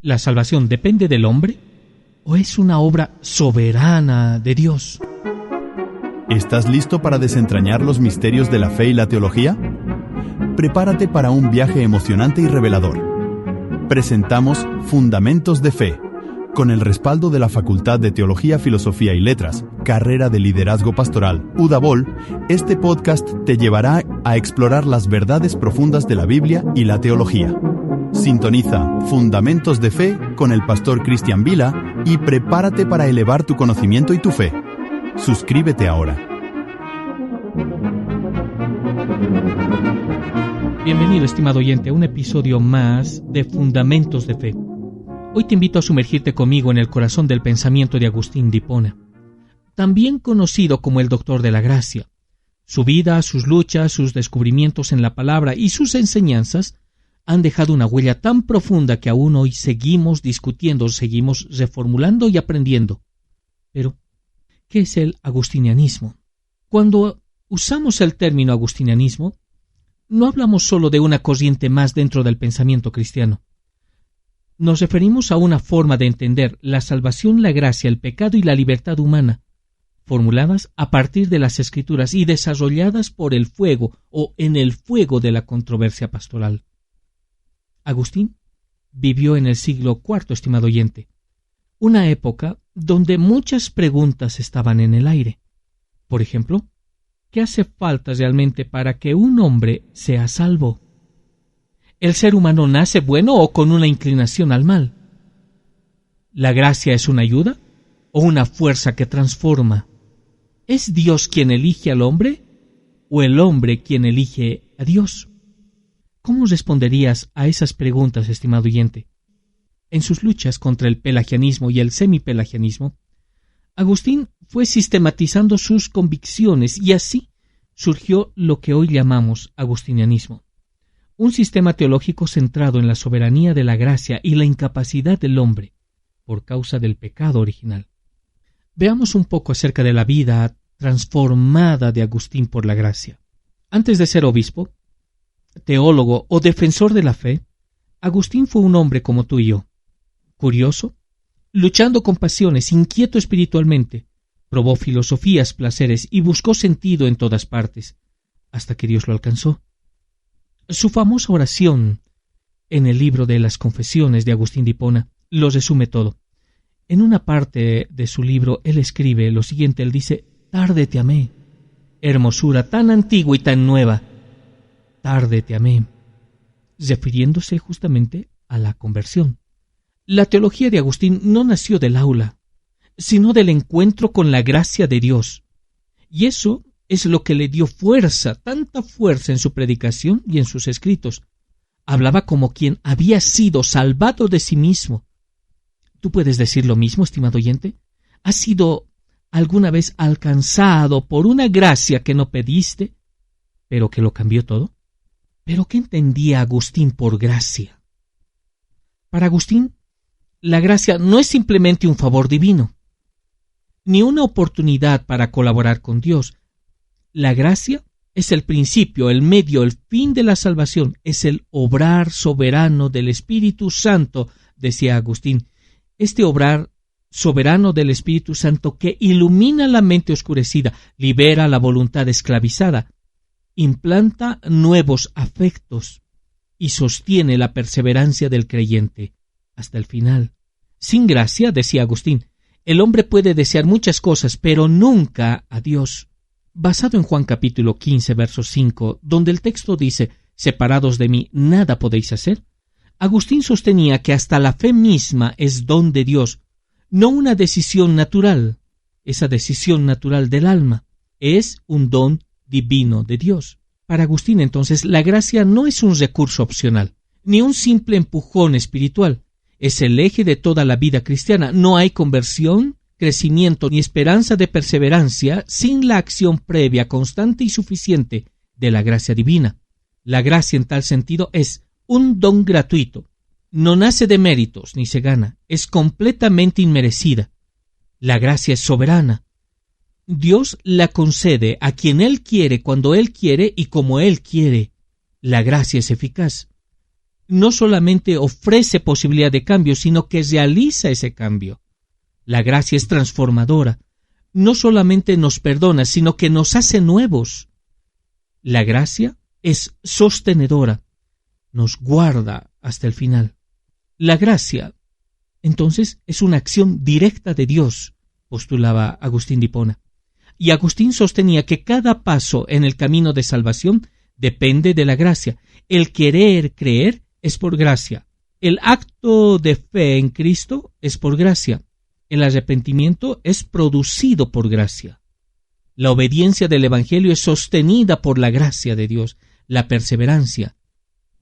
¿La salvación depende del hombre o es una obra soberana de Dios? ¿Estás listo para desentrañar los misterios de la fe y la teología? Prepárate para un viaje emocionante y revelador. Presentamos Fundamentos de Fe, con el respaldo de la Facultad de Teología, Filosofía y Letras, Carrera de Liderazgo Pastoral, UDABOL. Este podcast te llevará a explorar las verdades profundas de la Biblia y la teología. Sintoniza Fundamentos de Fe con el pastor Cristian Vila y prepárate para elevar tu conocimiento y tu fe. Suscríbete ahora. Bienvenido, estimado oyente, a un episodio más de Fundamentos de Fe. Hoy te invito a sumergirte conmigo en el corazón del pensamiento de Agustín de Hipona, también conocido como el Doctor de la Gracia. Su vida, sus luchas, sus descubrimientos en la palabra y sus enseñanzas han dejado una huella tan profunda que aún hoy seguimos discutiendo, seguimos reformulando y aprendiendo. Pero, ¿qué es el agustinianismo? Cuando usamos el término agustinianismo, no hablamos solo de una corriente más dentro del pensamiento cristiano. Nos referimos a una forma de entender la salvación, la gracia, el pecado y la libertad humana, formuladas a partir de las Escrituras y desarrolladas por el fuego o en el fuego de la controversia pastoral. Agustín vivió en el siglo IV, estimado oyente, una época donde muchas preguntas estaban en el aire. Por ejemplo, ¿qué hace falta realmente para que un hombre sea salvo? ¿El ser humano nace bueno o con una inclinación al mal? ¿La gracia es una ayuda o una fuerza que transforma? ¿Es Dios quien elige al hombre o el hombre quien elige a Dios? ¿Cómo responderías a esas preguntas, estimado oyente? En sus luchas contra el pelagianismo y el semipelagianismo, Agustín fue sistematizando sus convicciones y así surgió lo que hoy llamamos agustinianismo, un sistema teológico centrado en la soberanía de la gracia y la incapacidad del hombre por causa del pecado original. Veamos un poco acerca de la vida transformada de Agustín por la gracia. Antes de ser obispo, teólogo o defensor de la fe, Agustín fue un hombre como tú y yo, curioso, luchando con pasiones, inquieto espiritualmente, probó filosofías, placeres y buscó sentido en todas partes, hasta que Dios lo alcanzó. Su famosa oración en el libro de las Confesiones de Agustín de Hipona lo resume todo. En una parte de su libro él escribe lo siguiente, él dice: «Tarde te amé, hermosura tan antigua y tan nueva, tarde te amé», refiriéndose justamente a la conversión. La teología de Agustín no nació del aula, sino del encuentro con la gracia de Dios. Y eso es lo que le dio fuerza, tanta fuerza en su predicación y en sus escritos. Hablaba como quien había sido salvado de sí mismo. ¿Tú puedes decir lo mismo, estimado oyente? ¿Has sido alguna vez alcanzado por una gracia que no pediste, pero que lo cambió todo? ¿Pero qué entendía Agustín por gracia? Para Agustín, la gracia no es simplemente un favor divino, ni una oportunidad para colaborar con Dios. La gracia es el principio, el medio, el fin de la salvación, es el obrar soberano del Espíritu Santo, decía Agustín. Este obrar soberano del Espíritu Santo que ilumina la mente oscurecida, libera la voluntad esclavizada, implanta nuevos afectos y sostiene la perseverancia del creyente hasta el final. Sin gracia, decía Agustín, el hombre puede desear muchas cosas, pero nunca a Dios. Basado en Juan capítulo 15, verso 5, donde el texto dice: «Separados de mí, nada podéis hacer», Agustín sostenía que hasta la fe misma es don de Dios, no una decisión natural. Esa decisión natural del alma es un don divino de Dios. Para Agustín, entonces, la gracia no es un recurso opcional, ni un simple empujón espiritual. Es el eje de toda la vida cristiana. No hay conversión, crecimiento ni esperanza de perseverancia sin la acción previa, constante y suficiente de la gracia divina. La gracia, en tal sentido, es un don gratuito. No nace de méritos ni se gana. Es completamente inmerecida. La gracia es soberana. Dios la concede a quien Él quiere, cuando Él quiere y como Él quiere. La gracia es eficaz. no solamente ofrece posibilidad de cambio, sino que realiza ese cambio. La gracia es transformadora. No solamente nos perdona, sino que nos hace nuevos. La gracia es sostenedora. Nos guarda hasta el final. La gracia, entonces, es una acción directa de Dios, postulaba Agustín de Hipona. Y Agustín sostenía que cada paso en el camino de salvación depende de la gracia. El querer creer es por gracia. El acto de fe en Cristo es por gracia. El arrepentimiento es producido por gracia. La obediencia del Evangelio es sostenida por la gracia de Dios. La perseverancia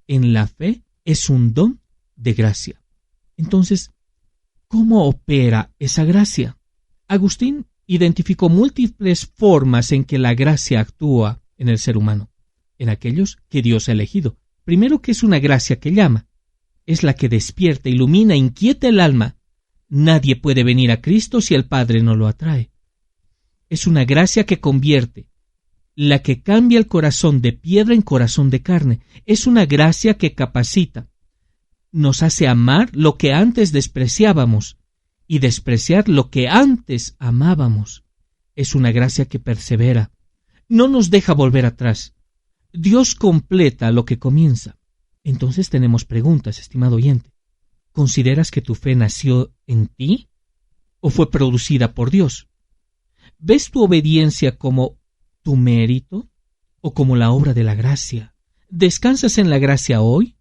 en la fe es un don de gracia. Entonces, ¿cómo opera esa gracia? Agustín identificó múltiples formas en que la gracia actúa en el ser humano, en aquellos que Dios ha elegido. Primero, que es una gracia que llama. Es la que despierta, ilumina, inquieta el alma. Nadie puede venir a Cristo si el Padre no lo atrae. Es una gracia que convierte, la que cambia el corazón de piedra en corazón de carne. Es una gracia que capacita. Nos hace amar lo que antes despreciábamos y despreciar lo que antes amábamos. Es una gracia que persevera. No nos deja volver atrás. Dios completa lo que comienza. Entonces tenemos preguntas, estimado oyente. ¿Consideras que tu fe nació en ti o fue producida por Dios? ¿Ves tu obediencia como tu mérito o como la obra de la gracia? ¿Descansas en la gracia hoy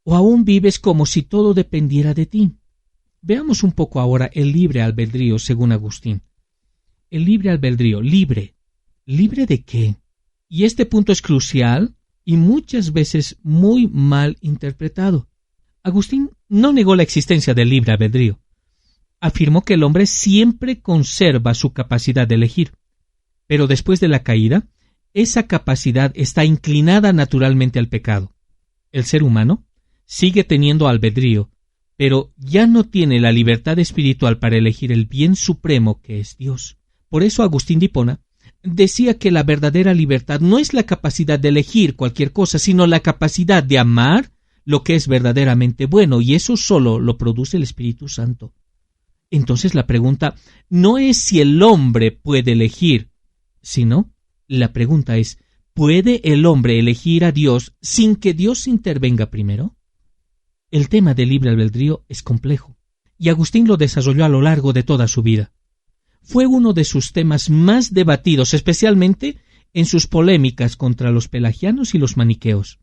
o aún vives como si todo dependiera de ti? Veamos un poco ahora el libre albedrío según Agustín. El libre albedrío, libre. ¿Libre de qué? Y este punto es crucial y muchas veces muy mal interpretado. Agustín no negó la existencia del libre albedrío. Afirmó que el hombre siempre conserva su capacidad de elegir, pero después de la caída, esa capacidad está inclinada naturalmente al pecado. El ser humano sigue teniendo albedrío, pero ya no tiene la libertad espiritual para elegir el bien supremo que es Dios. Por eso Agustín de Hipona decía que la verdadera libertad no es la capacidad de elegir cualquier cosa, sino la capacidad de amar lo que es verdaderamente bueno, y eso solo lo produce el Espíritu Santo. Entonces la pregunta no es si el hombre puede elegir, sino la pregunta es, ¿puede el hombre elegir a Dios sin que Dios intervenga primero? El tema del libre albedrío es complejo, y Agustín lo desarrolló a lo largo de toda su vida. Fue uno de sus temas más debatidos, especialmente en sus polémicas contra los pelagianos y los maniqueos.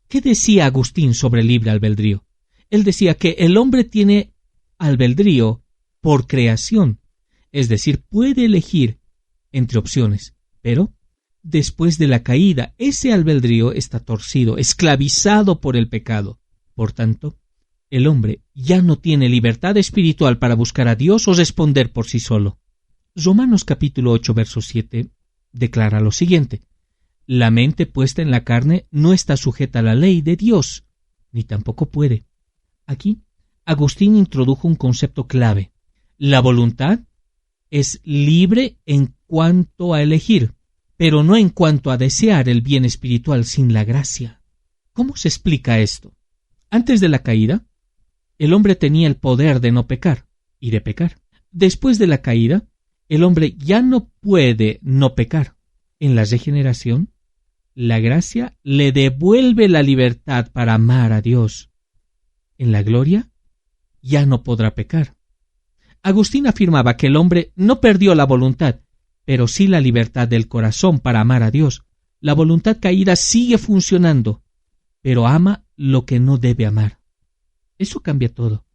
¿Qué decía Agustín sobre el libre albedrío? Él decía que el hombre tiene albedrío por creación, es decir, puede elegir entre opciones, pero después de la caída, ese albedrío está torcido, esclavizado por el pecado. Por tanto, el hombre ya no tiene libertad espiritual para buscar a Dios o responder por sí solo. Romanos capítulo 8, verso 7 declara lo siguiente: la mente puesta en la carne no está sujeta a la ley de Dios, ni tampoco puede. Aquí, Agustín introdujo un concepto clave. La voluntad es libre en cuanto a elegir, pero no en cuanto a desear el bien espiritual sin la gracia. ¿Cómo se explica esto? Antes de la caída, el hombre tenía el poder de no pecar y de pecar. Después de la caída, el hombre ya no puede no pecar. En la regeneración, la gracia le devuelve la libertad para amar a Dios. En la gloria, ya no podrá pecar. Agustín afirmaba que el hombre no perdió la voluntad, pero sí la libertad del corazón para amar a Dios. La voluntad caída sigue funcionando, pero ama lo que no debe amar. Eso cambia todo.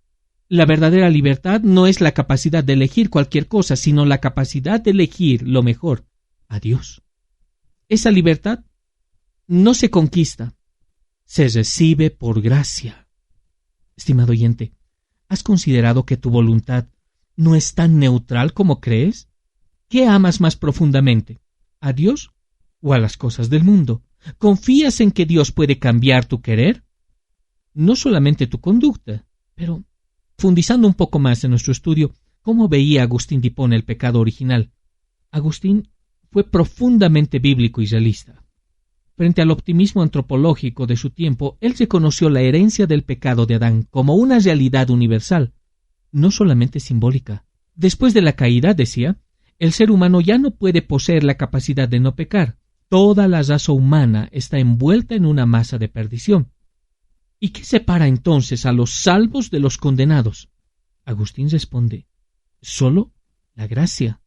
La verdadera libertad no es la capacidad de elegir cualquier cosa, sino la capacidad de elegir lo mejor, a Dios. Esa libertad no se conquista, se recibe por gracia. Estimado oyente, ¿has considerado que tu voluntad no es tan neutral como crees? ¿Qué amas más profundamente, a Dios o a las cosas del mundo? ¿Confías en que Dios puede cambiar tu querer? No solamente tu conducta, pero profundizando un poco más en nuestro estudio, ¿cómo veía Agustín de Hipona el pecado original? Agustín fue profundamente bíblico y realista. Frente al optimismo antropológico de su tiempo, él reconoció la herencia del pecado de Adán como una realidad universal, no solamente simbólica. Después de la caída, decía, el ser humano ya no puede poseer la capacidad de no pecar. Toda la raza humana está envuelta en una masa de perdición. ¿Y qué separa entonces a los salvos de los condenados? Agustín responde, solo la gracia.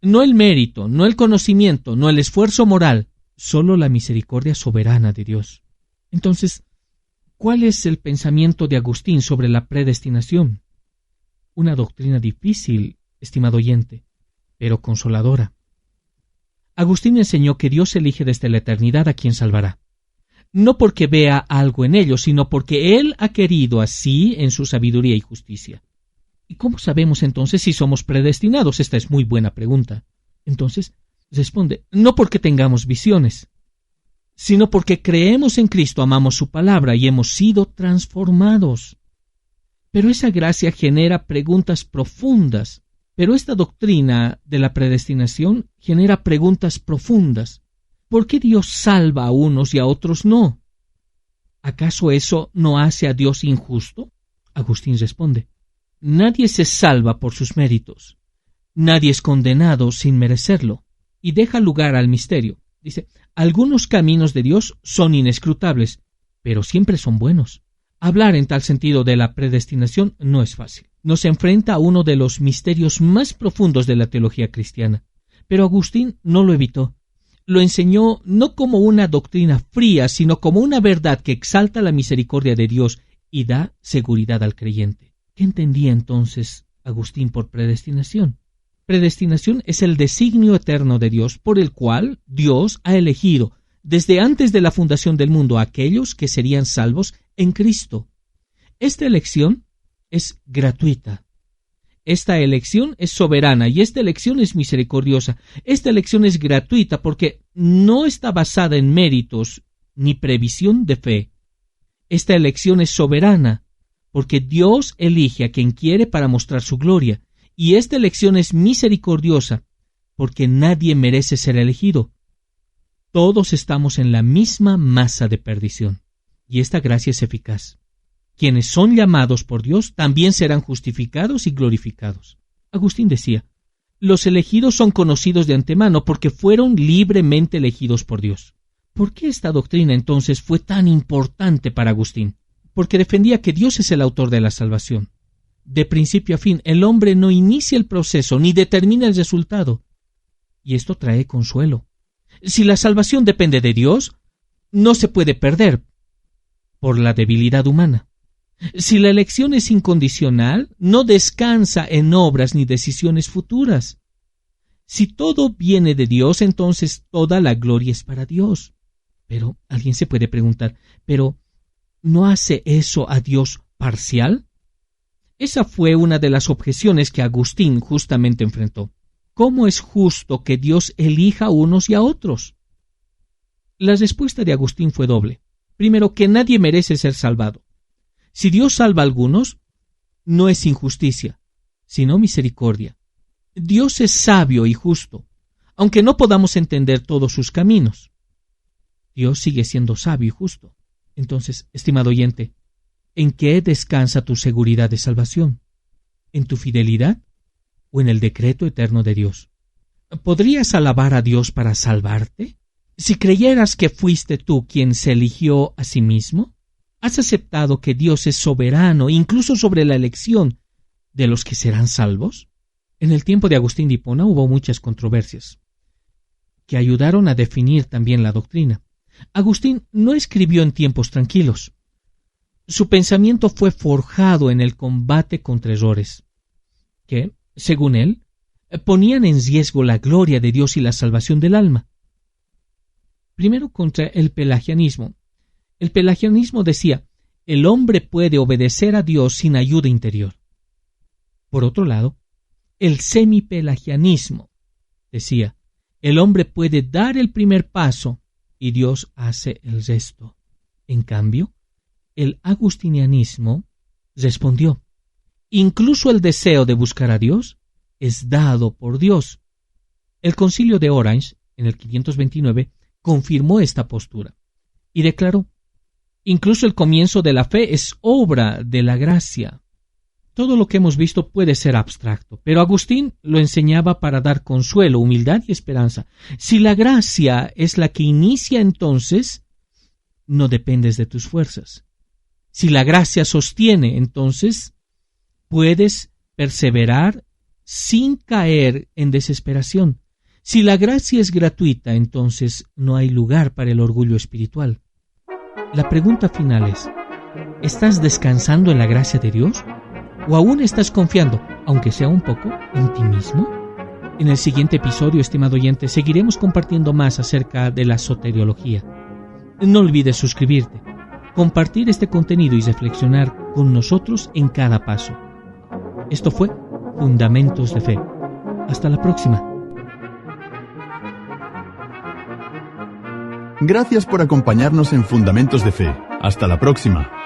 No el mérito, no el conocimiento, no el esfuerzo moral, solo la misericordia soberana de Dios. Entonces, ¿cuál es el pensamiento de Agustín sobre la predestinación? Una doctrina difícil, estimado oyente, pero consoladora. Agustín enseñó que Dios elige desde la eternidad a quien salvará. No porque vea algo en ello, sino porque Él ha querido así en su sabiduría y justicia. ¿Y cómo sabemos entonces si somos predestinados? Esta es muy buena pregunta. Entonces, responde, no porque tengamos visiones, sino porque creemos en Cristo, amamos su palabra y hemos sido transformados. Pero esa gracia genera preguntas profundas. Pero esta doctrina de la predestinación genera preguntas profundas. ¿Por qué Dios salva a unos y a otros no? ¿Acaso eso no hace a Dios injusto? Agustín responde, nadie se salva por sus méritos. Nadie es condenado sin merecerlo. Y deja lugar al misterio. Dice, algunos caminos de Dios son inescrutables, pero siempre son buenos. Hablar en tal sentido de la predestinación no es fácil. Nos enfrenta a uno de los misterios más profundos de la teología cristiana. Pero Agustín no lo evitó. Lo enseñó no como una doctrina fría, sino como una verdad que exalta la misericordia de Dios y da seguridad al creyente. ¿Qué entendía entonces Agustín por predestinación? Predestinación es el designio eterno de Dios por el cual Dios ha elegido desde antes de la fundación del mundo a aquellos que serían salvos en Cristo. Esta elección es gratuita. Esta elección es soberana y esta elección es misericordiosa. Esta elección es gratuita porque no está basada en méritos ni previsión de fe. Esta elección es soberana porque Dios elige a quien quiere para mostrar su gloria. Y esta elección es misericordiosa porque nadie merece ser elegido. Todos estamos en la misma masa de perdición. Y esta gracia es eficaz. Quienes son llamados por Dios también serán justificados y glorificados. Agustín decía, los elegidos son conocidos de antemano porque fueron libremente elegidos por Dios. ¿Por qué esta doctrina entonces fue tan importante para Agustín? Porque defendía que Dios es el autor de la salvación. De principio a fin, el hombre no inicia el proceso ni determina el resultado. Y esto trae consuelo. Si la salvación depende de Dios, no se puede perder por la debilidad humana. Si la elección es incondicional, no descansa en obras ni decisiones futuras. Si todo viene de Dios, entonces toda la gloria es para Dios. Pero alguien se puede preguntar, ¿pero no hace eso a Dios parcial? Esa fue una de las objeciones que Agustín justamente enfrentó. ¿Cómo es justo que Dios elija a unos y a otros? La respuesta de Agustín fue doble. Primero, que nadie merece ser salvado. Si Dios salva a algunos, no es injusticia, sino misericordia. Dios es sabio y justo, aunque no podamos entender todos sus caminos. Dios sigue siendo sabio y justo. Entonces, estimado oyente, ¿en qué descansa tu seguridad de salvación? ¿En tu fidelidad o en el decreto eterno de Dios? ¿Podrías alabar a Dios para salvarte? Si creyeras que fuiste tú quien se eligió a sí mismo, ¿has aceptado que Dios es soberano incluso sobre la elección de los que serán salvos? En el tiempo de Agustín de Hipona hubo muchas controversias que ayudaron a definir también la doctrina. Agustín no escribió en tiempos tranquilos. Su pensamiento fue forjado en el combate contra errores que, según él, ponían en riesgo la gloria de Dios y la salvación del alma. Primero, contra el pelagianismo. El pelagianismo decía, el hombre puede obedecer a Dios sin ayuda interior. Por otro lado, el semipelagianismo decía, el hombre puede dar el primer paso y Dios hace el resto. En cambio, el agustinianismo respondió, incluso el deseo de buscar a Dios es dado por Dios. El Concilio de Orange, en el 529, confirmó esta postura y declaró: incluso el comienzo de la fe es obra de la gracia. Todo lo que hemos visto puede ser abstracto, pero Agustín lo enseñaba para dar consuelo, humildad y esperanza. Si la gracia es la que inicia, entonces no dependes de tus fuerzas. Si la gracia sostiene, entonces puedes perseverar sin caer en desesperación. Si la gracia es gratuita, entonces no hay lugar para el orgullo espiritual. La pregunta final es: ¿estás descansando en la gracia de Dios? ¿O aún estás confiando, aunque sea un poco, en ti mismo? En el siguiente episodio, estimado oyente, seguiremos compartiendo más acerca de la soteriología. No olvides suscribirte, compartir este contenido y reflexionar con nosotros en cada paso. Esto fue Fundamentos de Fe. Hasta la próxima. Gracias por acompañarnos en Fundamentos de Fe. Hasta la próxima.